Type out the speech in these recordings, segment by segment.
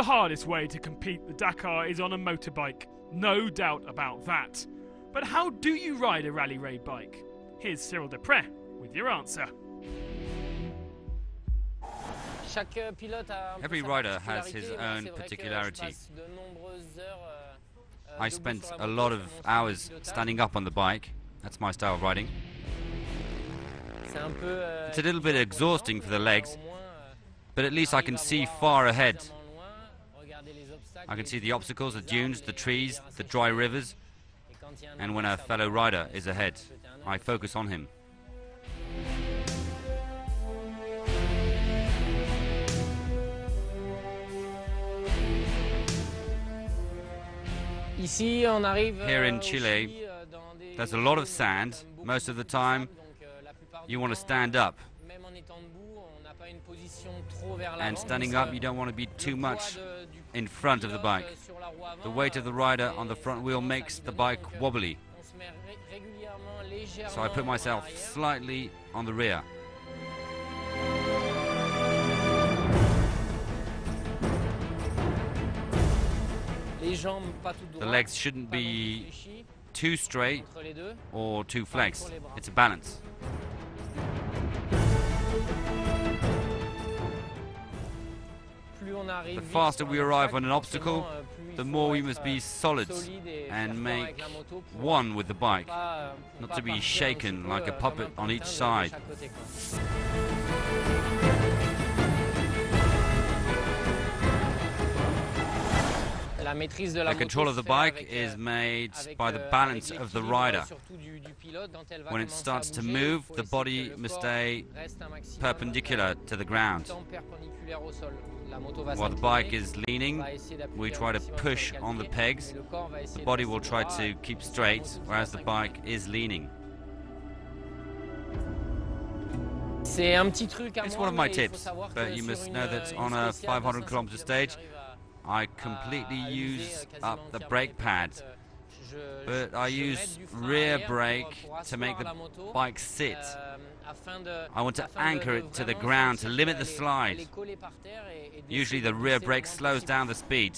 hardest way to compete the Dakar is on a motorbike, no doubt about that. But how do you ride a rally raid bike? Here's Cyril Desprez with your answer. Every rider has his own particularity. I spent a lot of hours standing up on the bike. That's my style of riding. It's a little bit exhausting for the legs, but at least I can see far ahead. I can see the obstacles, the dunes, the trees, the dry rivers, and when a fellow rider is ahead, I focus on him. Here in Chile, there's a lot of sand. Most of the time, you want to stand up. And standing up, you don't want to be too much in front of the bike. The weight of the rider on the front wheel makes the bike wobbly. So I put myself slightly on the rear. The legs shouldn't be too straight or too flexed. It's a balance. The faster we arrive on an obstacle, the more we must be solid and make one with the bike, not to be shaken like a puppet on each side. The control of the bike is made by the balance of the rider. When it starts to move, the body must stay perpendicular to the ground. While the bike is leaning, we try to push on the pegs. The body will try to keep straight, whereas the bike is leaning. It's one of my tips, but you must know that on a 500-kilometer stage, I completely use up the brake pad, but I use rear brake to make the bike sit. I want to anchor it to the ground to limit the slide. Usually the rear brake slows down the speed.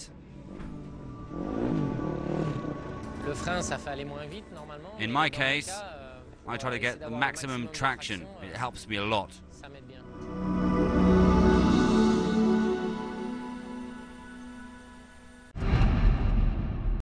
In my case, I try to get the maximum traction. It helps me a lot.